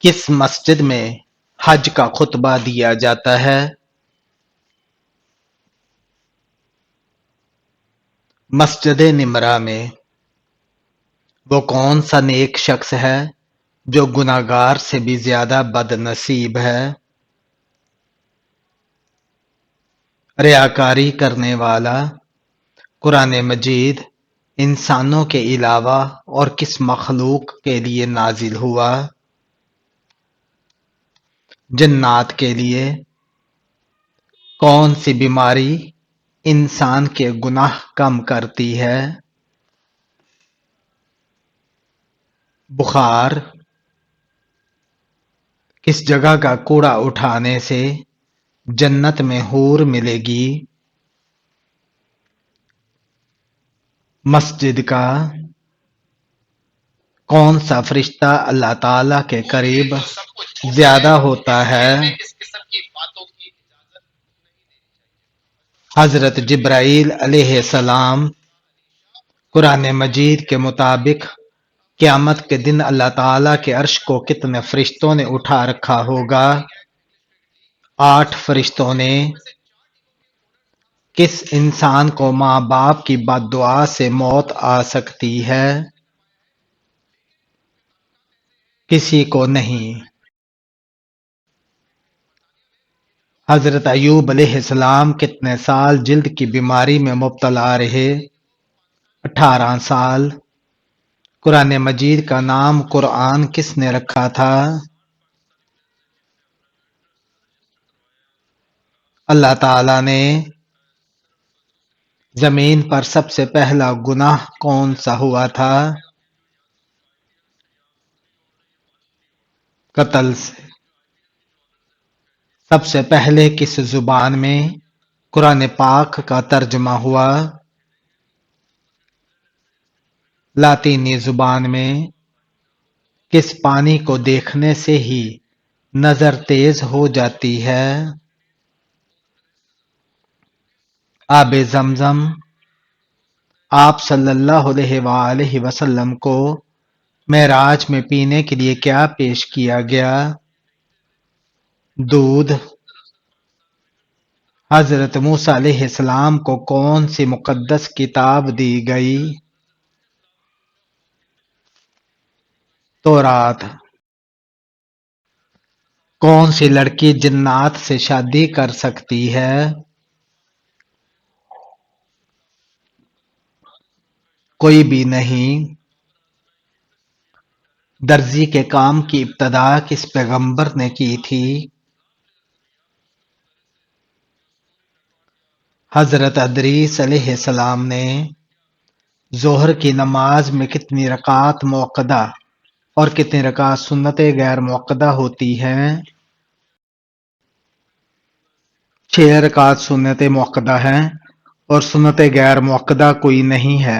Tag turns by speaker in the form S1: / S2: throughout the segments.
S1: کس مسجد میں حج کا خطبہ دیا جاتا ہے؟ مسجد نمرہ میں۔ وہ کون سا نیک شخص ہے جو گناہگار سے بھی زیادہ بد نصیب ہے؟ ریاکاری کرنے والا۔ قرآن مجید انسانوں کے علاوہ اور کس مخلوق کے لیے نازل ہوا؟ جنات کے لیے۔ کون سی بیماری انسان کے گناہ کم کرتی ہے؟ بخار۔ کس جگہ کا کوڑا اٹھانے سے جنت میں حور ملے گی؟ مسجد کا۔ کون سا فرشتہ اللہ تعالی کے قریب زیادہ ہوتا ہے؟ حضرت جبرائیل علیہ السلام۔ قرآن مجید کے مطابق قیامت کے دن اللہ تعالیٰ کے عرش کو کتنے فرشتوں نے اٹھا رکھا ہوگا؟ 8 فرشتوں نے۔ کس انسان کو ماں باپ کی بد دعا سے موت آ سکتی ہے؟ کسی کو نہیں۔ حضرت ایوب علیہ السلام کتنے سال جلد کی بیماری میں مبتلا رہے؟ 18 سال۔ قرآن مجید کا نام قرآن کس نے رکھا تھا؟ اللہ تعالی نے۔ زمین پر سب سے پہلا گناہ کون سا ہوا تھا؟ قتل سے۔ سب سے پہلے کس زبان میں قرآن پاک کا ترجمہ ہوا؟ لاطینی زبان میں۔ کس پانی کو دیکھنے سے ہی نظر تیز ہو جاتی ہے؟ آب زمزم۔ آپ صلی اللہ علیہ وآلہ وسلم کو معراج میں پینے کے لیے کیا پیش کیا گیا؟ دودھ۔ حضرت موسیٰ علیہ السلام کو کون سی مقدس کتاب دی گئی؟ تورات۔ کون سی لڑکی جنات سے شادی کر سکتی ہے؟ کوئی بھی نہیں۔ درزی کے کام کی ابتدا کس پیغمبر نے کی تھی؟ حضرت ادریس علیہ السلام نے۔ ظہر کی نماز میں کتنی رکعات موقدہ اور کتنی رکعات سنت غیر موقدہ ہوتی ہیں؟ 6 رکعات سنت موقدہ ہیں اور سنت غیر موقدہ کوئی نہیں ہے۔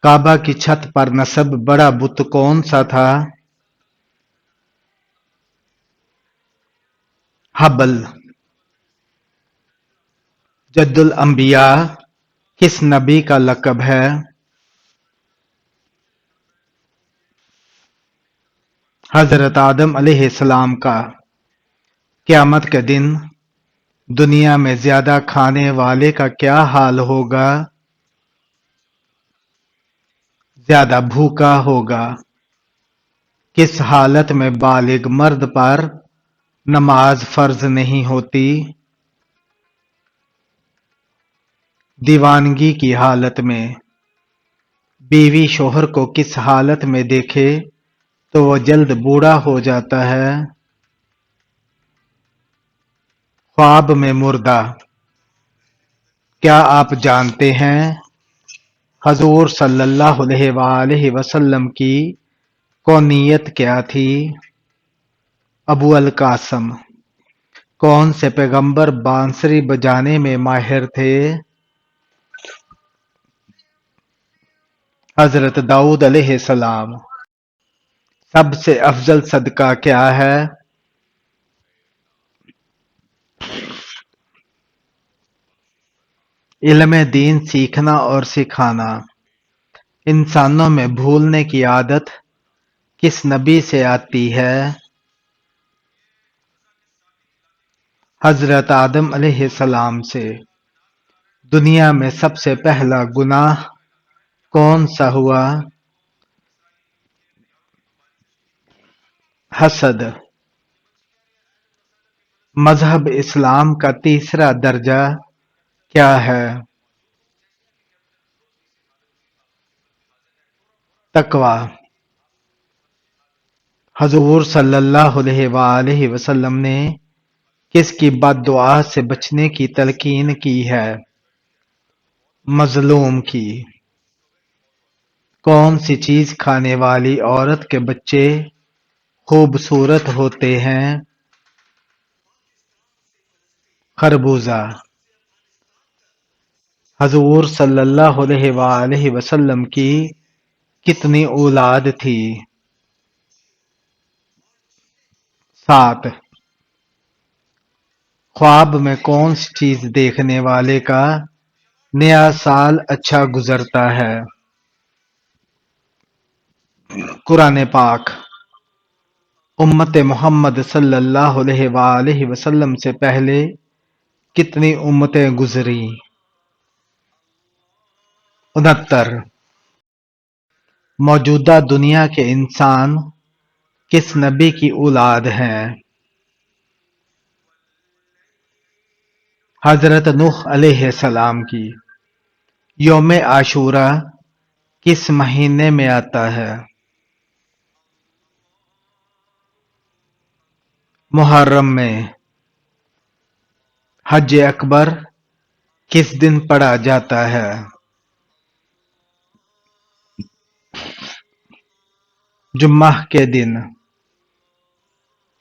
S1: کعبہ کی چھت پر نصب بڑا بت کون سا تھا؟ حبل۔ جد الانبیاء کس نبی کا لقب ہے؟ حضرت آدم علیہ السلام کا۔ قیامت کے دن دنیا میں زیادہ کھانے والے کا کیا حال ہوگا؟ زیادہ بھوکا ہوگا۔ کس حالت میں بالغ مرد پر نماز فرض نہیں ہوتی؟ دیوانگی کی حالت میں۔ بیوی شوہر کو کس حالت میں دیکھے تو وہ جلد بوڑھا ہو جاتا ہے؟ خواب میں مردہ۔ کیا آپ جانتے ہیں حضور صلی اللہ علیہ وآلہ وسلم کی کونیت کیا تھی؟ ابو القاسم۔ کون سے پیغمبر بانسری بجانے میں ماہر تھے؟ حضرت داؤد علیہ السلام۔ سب سے افضل صدقہ کیا ہے؟ علم دین سیکھنا اور سکھانا۔ انسانوں میں بھولنے کی عادت کس نبی سے آتی ہے؟ حضرت آدم علیہ السلام سے دنیا میں سب سے پہلا گناہ کون سا ہوا؟ حسد۔ مذہب اسلام کا تیسرا درجہ کیا ہے؟ تقوی۔ حضور صلی اللہ علیہ وآلہ وسلم نے کس کی بد دعا سے بچنے کی تلقین کی ہے؟ مظلوم کی۔ کون سی چیز کھانے والی عورت کے بچے خوبصورت ہوتے ہیں؟ خربوزہ۔ حضور صلی اللہ علیہ وآلہ وسلم کی کتنی اولاد تھی؟ 7۔ خواب میں کون سی چیز دیکھنے والے کا نیا سال اچھا گزرتا ہے؟ قرآن پاک۔ امت محمد صلی اللہ علیہ وآلہ وسلم سے پہلے کتنی امتیں گزری؟ 69۔ موجودہ دنیا کے انسان کس نبی کی اولاد ہیں؟ حضرت نوح علیہ السلام کی۔ یوم عاشورہ کس مہینے میں آتا ہے؟ محرم میں۔ حج اکبر کس دن پڑھا جاتا ہے؟ جمعہ کے دن۔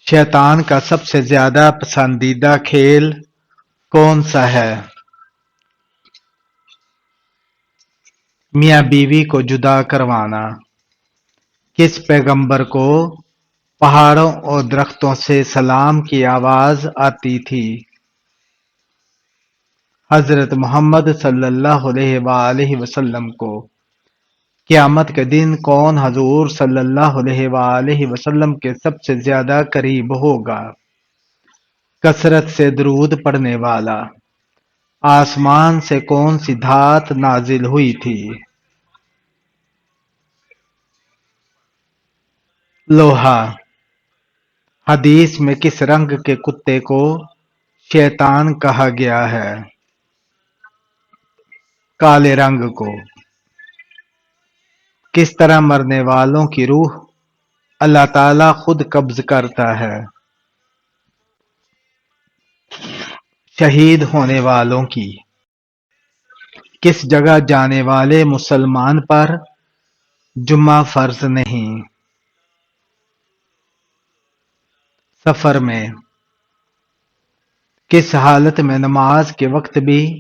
S1: شیطان کا سب سے زیادہ پسندیدہ کھیل کون سا ہے؟ میاں بیوی کو جدا کروانا۔ کس پیغمبر کو پہاڑوں اور درختوں سے سلام کی آواز آتی تھی؟ حضرت محمد صلی اللہ علیہ وآلہ وسلم کو قیامت کے دن کون حضور صلی اللہ علیہ وآلہ وسلم کے سب سے زیادہ قریب ہوگا؟ کثرت سے درود پڑھنے والا۔ آسمان سے کون سی دھات نازل ہوئی تھی؟ لوہا۔ حدیث میں کس رنگ کے کتے کو شیطان کہا گیا ہے؟ کالے رنگ کو۔ کس طرح مرنے والوں کی روح اللہ تعالیٰ خود قبض کرتا ہے؟ شہید ہونے والوں کی۔ کس جگہ جانے والے مسلمان پر جمعہ فرض نہیں؟ سفر میں۔ کس حالت میں نماز کے وقت بھی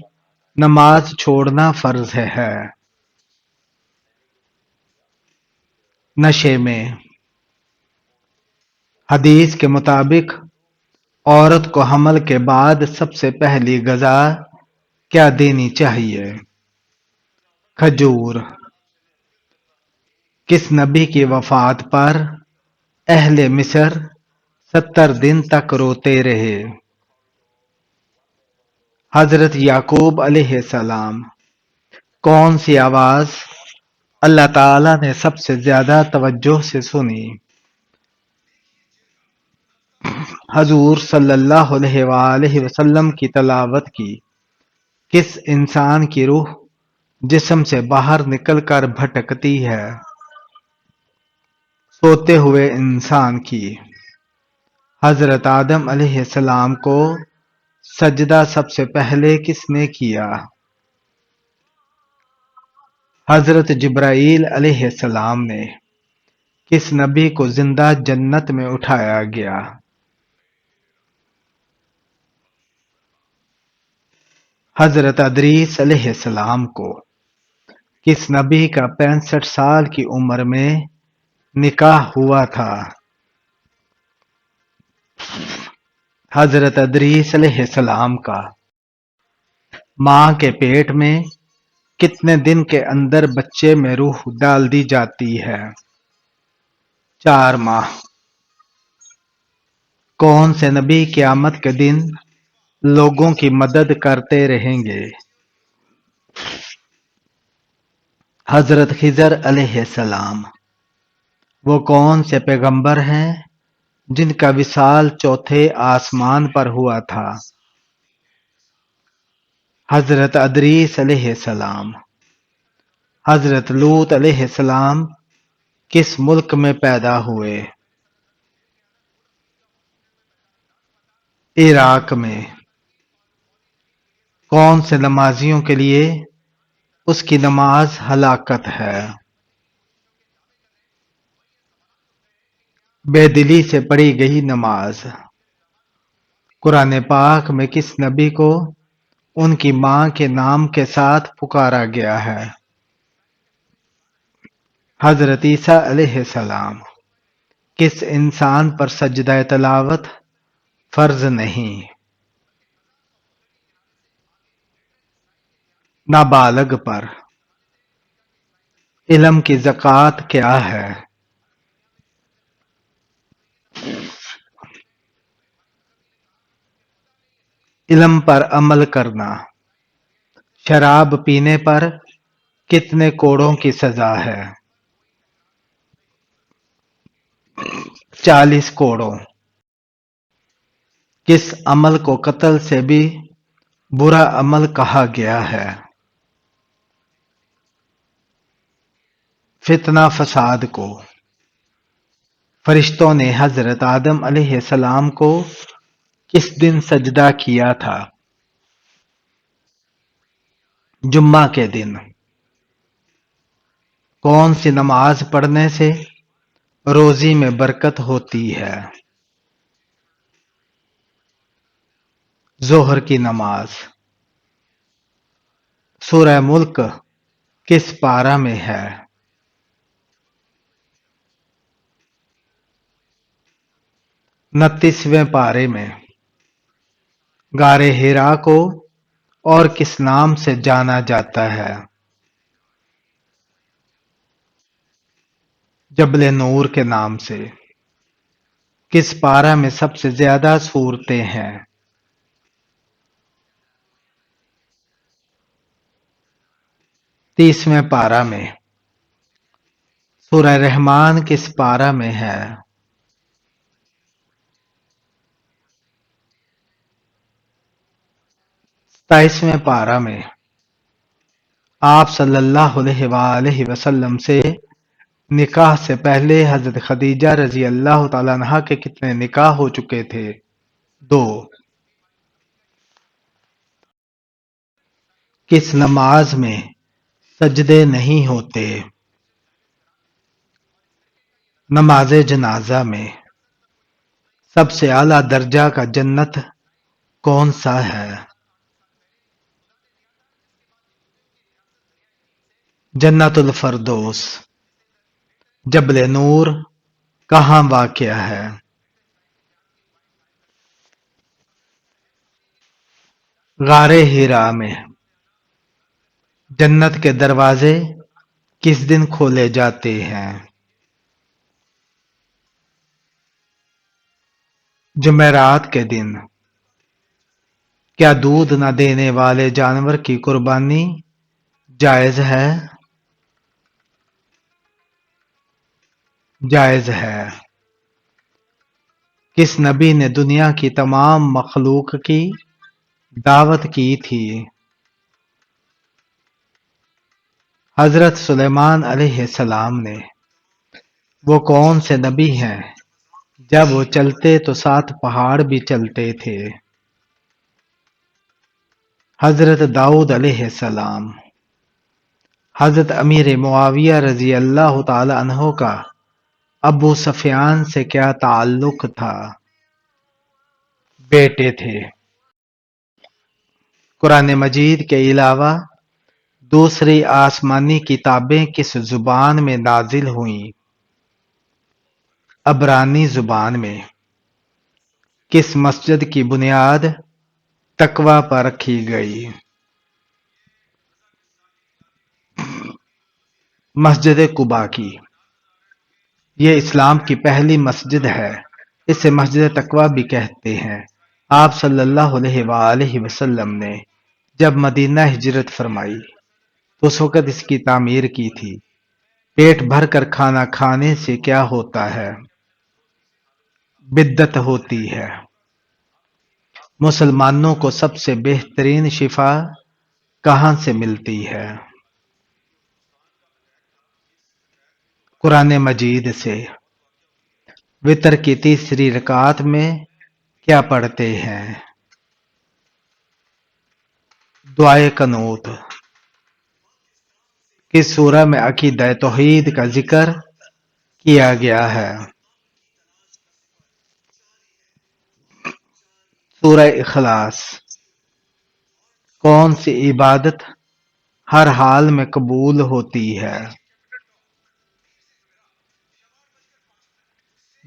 S1: نماز چھوڑنا فرض ہے؟ نشے میں۔ حدیث کے مطابق عورت کو حمل کے بعد سب سے پہلی غذا کیا دینی چاہیے؟ کھجور۔ کس نبی کی وفات پر اہل مصر 70 دن تک روتے رہے؟ حضرت یعقوب علیہ السلام۔ کون سی آواز اللہ تعالیٰ نے سب سے زیادہ توجہ سے سنی؟ حضور صلی اللہ علیہ وآلہ وسلم کی تلاوت کی کس انسان کی روح جسم سے باہر نکل کر بھٹکتی ہے؟ سوتے ہوئے انسان کی۔ حضرت آدم علیہ السلام کو سجدہ سب سے پہلے کس نے کیا؟ حضرت جبرائیل علیہ السلام نے۔ کس نبی کو زندہ جنت میں اٹھایا گیا؟ حضرت ادریس علیہ السلام کو۔ کس نبی کا 65 سال کی عمر میں نکاح ہوا تھا؟ حضرت ادریس علیہ السلام کا۔ ماں کے پیٹ میں کتنے دن کے اندر بچے میں روح ڈال دی جاتی ہے؟ 4 ماہ۔ کون سے نبی قیامت کے دن لوگوں کی مدد کرتے رہیں گے۔ حضرت خضر علیہ السلام وہ کون سے پیغمبر ہیں جن کا وصال چوتھے آسمان پر ہوا تھا؟ حضرت ادریس علیہ السلام۔ حضرت لوط علیہ السلام کس ملک میں پیدا ہوئے؟ عراق میں۔ کون سے نمازیوں کے لیے اس کی نماز ہلاکت ہے؟ بے دلی سے پڑھی گئی نماز۔ قرآن پاک میں کس نبی کو ان کی ماں کے نام کے ساتھ پکارا گیا ہے؟ حضرت عیسیٰ علیہ السلام۔ کس انسان پر سجدہ تلاوت فرض نہیں؟ نابالغ پر۔ علم کی زکوٰۃ کیا ہے؟ علم پر عمل کرنا۔ شراب پینے پر کتنے کوڑوں کی سزا ہے؟ 40 کوڑوں۔ کس عمل کو قتل سے بھی برا عمل کہا گیا ہے؟ فتنہ فساد کو۔ فرشتوں نے حضرت آدم علیہ السلام کو کس دن سجدہ کیا تھا؟ جمعہ کے دن۔ کون سی نماز پڑھنے سے روزی میں برکت ہوتی ہے؟ ظہر کی نماز۔ سورہ ملک کس پارہ میں ہے؟ 29ویں پارے میں۔ غار حرا کو اور کس نام سے جانا جاتا ہے؟ جبل نور کے نام سے۔ کس پارہ میں سب سے زیادہ سورتیں ہیں؟ 30ویں پارہ میں۔ سورہ رحمان کس پارہ میں ہے؟ 27ویں پارہ میں۔ آپ صلی اللہ علیہ وآلہ وسلم سے نکاح سے پہلے حضرت خدیجہ رضی اللہ تعالیٰ عنہا کے کتنے نکاح ہو چکے تھے؟ 2۔ کس نماز میں سجدے نہیں ہوتے؟ نماز جنازہ میں۔ سب سے اعلیٰ درجہ کا جنت کون سا ہے؟ جنت الفردوس۔ جبل نور کہاں واقع ہے؟ غار حرا میں۔ جنت کے دروازے کس دن کھولے جاتے ہیں؟ جمعرات کے دن۔ کیا دودھ نہ دینے والے جانور کی قربانی جائز ہے؟ جائز ہے۔ کس نبی نے دنیا کی تمام مخلوق کی دعوت کی تھی؟ حضرت سلیمان علیہ السلام نے۔ وہ کون سے نبی ہیں جب وہ چلتے تو 7 پہاڑ بھی چلتے تھے؟ حضرت داؤد علیہ السلام۔ حضرت امیر معاویہ رضی اللہ تعالی عنہ کا ابو سفیان سے کیا تعلق تھا؟ بیٹے تھے۔ قرآن مجید کے علاوہ دوسری آسمانی کتابیں کس زبان میں نازل ہوئیں؟ عبرانی زبان میں۔ کس مسجد کی بنیاد تقوی پر رکھی گئی؟ مسجد قباء کی۔ یہ اسلام کی پہلی مسجد ہے۔ اسے مسجد تقوی بھی کہتے ہیں۔ آپ صلی اللہ علیہ وآلہ وسلم نے جب مدینہ ہجرت فرمائی تو اس وقت اس کی تعمیر کی تھی۔ پیٹ بھر کر کھانا کھانے سے کیا ہوتا ہے؟ بدعت ہوتی ہے۔ مسلمانوں کو سب سے بہترین شفا کہاں سے ملتی ہے؟ قرآن مجید سے۔ وتر کی تیسری رکعت میں کیا پڑھتے ہیں؟ دعائے قنوت۔ کس سورہ میں عقیدہ توحید کا ذکر کیا گیا ہے؟ سورہ اخلاص۔ کون سی عبادت ہر حال میں قبول ہوتی ہے؟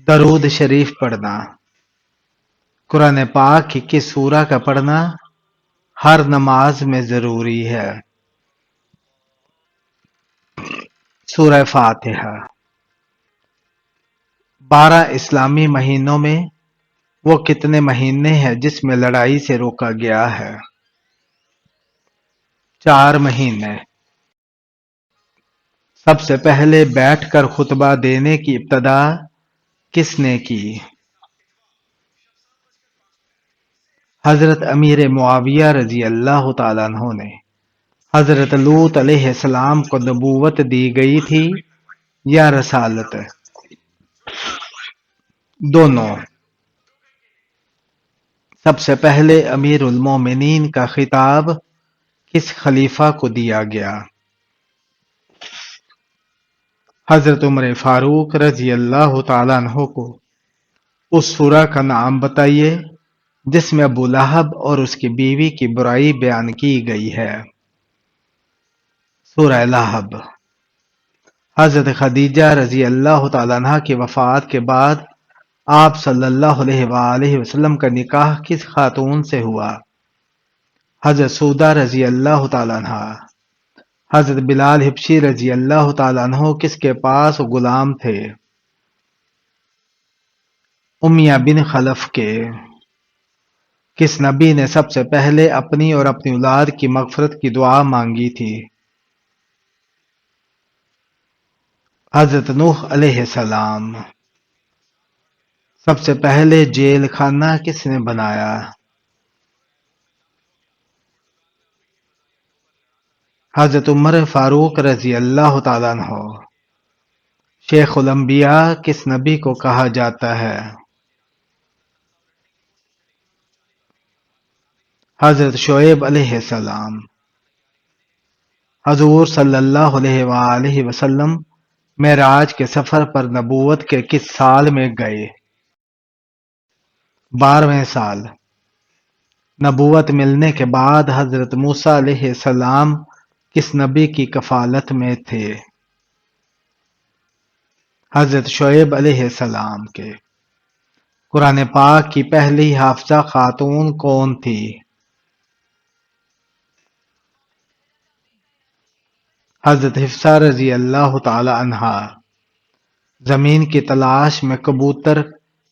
S1: درود شریف پڑھنا۔ قرآن پاک کی کس سورہ کا پڑھنا ہر نماز میں ضروری ہے؟ سورہ فاتحہ۔ 12 اسلامی مہینوں میں وہ کتنے مہینے ہیں جس میں لڑائی سے روکا گیا ہے؟ 4 مہینے۔ سب سے پہلے بیٹھ کر خطبہ دینے کی ابتدا کس نے کی؟ حضرت امیر معاویہ رضی اللہ تعالیٰ عنہ نے۔ حضرت لوط علیہ السلام کو نبوت دی گئی تھی یا رسالت؟ دونوں۔ سب سے پہلے امیر المومنین کا خطاب کس خلیفہ کو دیا گیا؟ حضرت عمر فاروق رضی اللہ تعالیٰ عنہ کو اس سورہ کا نام بتائیے جس میں ابو لہب اور اس کی بیوی کی برائی بیان کی گئی ہے۔ سورہ لہب۔ حضرت خدیجہ رضی اللہ تعالیٰ عنہ کی وفات کے بعد آپ صلی اللہ علیہ وآلہ وسلم کا نکاح کس خاتون سے ہوا؟ حضرت سودہ رضی اللہ تعالیٰ عنہ۔ حضرت بلال حبشی رضی اللہ تعالیٰ عنہ کس کے پاس غلام تھے؟ امیہ بن خلف کے۔ کس نبی نے سب سے پہلے اپنی اور اپنی اولاد کی مغفرت کی دعا مانگی تھی؟ حضرت نوح علیہ السلام۔ سب سے پہلے جیل خانہ کس نے بنایا؟ حضرت عمر فاروق رضی اللہ تعالیٰ عنہ۔ شیخ الانبیاء کس نبی کو کہا جاتا ہے؟ حضرت شعیب علیہ السلام۔ حضور صلی اللہ علیہ وآلہ وسلم معراج کے سفر پر نبوت کے کس سال میں گئے؟ 12ویں سال۔ نبوت ملنے کے بعد حضرت موسیٰ علیہ السلام کس نبی کی کفالت میں تھے؟ حضرت شعیب علیہ السلام کے۔ قرآن پاک کی پہلی حافظہ خاتون کون تھی؟ حضرت حفصہ رضی اللہ تعالی عنہا۔ زمین کی تلاش میں کبوتر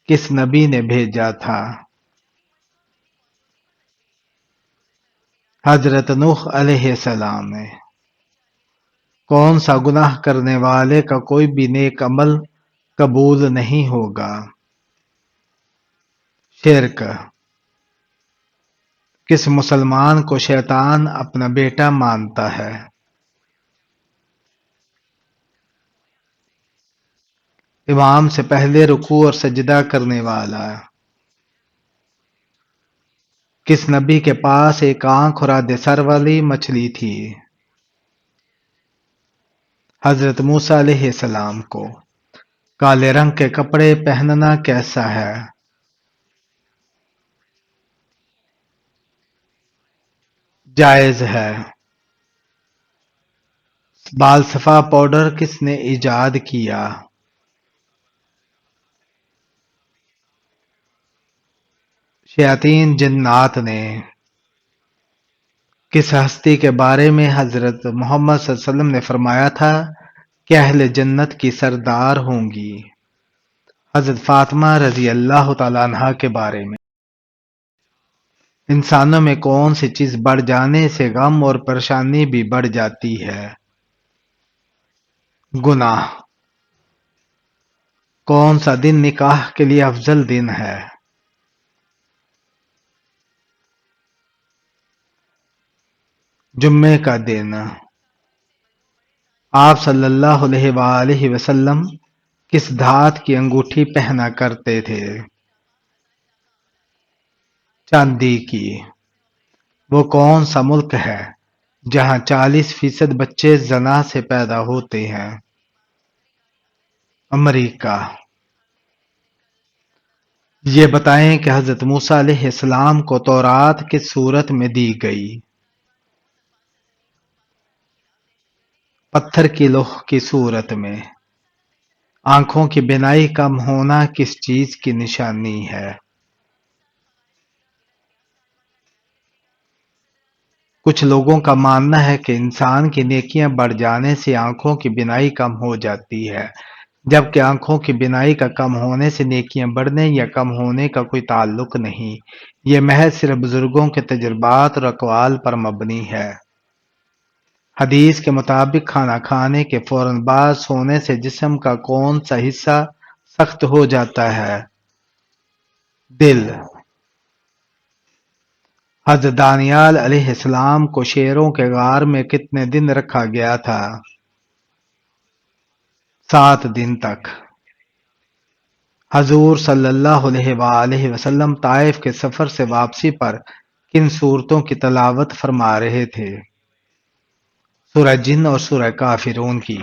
S1: کس نبی نے بھیجا تھا؟ حضرت نوح علیہ السلام نے۔ کون سا گناہ کرنے والے کا کوئی بھی نیک عمل قبول نہیں ہوگا؟ شرک۔ کس مسلمان کو شیطان اپنا بیٹا مانتا ہے؟ امام سے پہلے رکوع اور سجدہ کرنے والا۔ کس نبی کے پاس ایک آنکھ اور آدھے سر والی مچھلی تھی؟ حضرت موسیٰ علیہ السلام کو۔ کالے رنگ کے کپڑے پہننا کیسا ہے؟ جائز ہے۔ بال صفا پاؤڈر کس نے ایجاد کیا؟ شیاطین جنات نے۔ کس ہستی کے بارے میں حضرت محمد صلی اللہ علیہ وسلم نے فرمایا تھا کہ اہل جنت کی سردار ہوں گی؟ حضرت فاطمہ رضی اللہ تعالیٰ عنہا کے بارے میں۔ انسانوں میں کون سی چیز بڑھ جانے سے غم اور پریشانی بھی بڑھ جاتی ہے؟ گناہ۔ کون سا دن نکاح کے لیے افضل دن ہے؟ جمعے کا دن۔ آپ صلی اللہ علیہ وآلہ وسلم کس دھات کی انگوٹھی پہنا کرتے تھے؟ چاندی کی۔ وہ کون سا ملک ہے جہاں 40% بچے زنا سے پیدا ہوتے ہیں؟ امریکہ۔ یہ بتائیں کہ حضرت موسیٰ علیہ السلام کو تورات کس صورت میں دی گئی؟ پتھر کی لوح کی صورت میں۔ آنکھوں کی بینائی کم ہونا کس چیز کی نشانی ہے؟ کچھ لوگوں کا ماننا ہے کہ انسان کی نیکیاں بڑھ جانے سے آنکھوں کی بینائی کم ہو جاتی ہے، جبکہ آنکھوں کی بینائی کا کم ہونے سے نیکیاں بڑھنے یا کم ہونے کا کوئی تعلق نہیں، یہ محض صرف بزرگوں کے تجربات اور اقوال پر مبنی ہے۔ حدیث کے مطابق کھانا کھانے کے فوراً بعد سونے سے جسم کا کون سا حصہ سخت ہو جاتا ہے؟ دل۔ حضرت دانیال علیہ السلام کو شیروں کے غار میں کتنے دن رکھا گیا تھا؟ 7 دن تک۔ حضور صلی اللہ علیہ وآلہ وسلم طائف کے سفر سے واپسی پر کن سورتوں کی تلاوت فرما رہے تھے؟ سورہ جن اور سورہ کافرون کی۔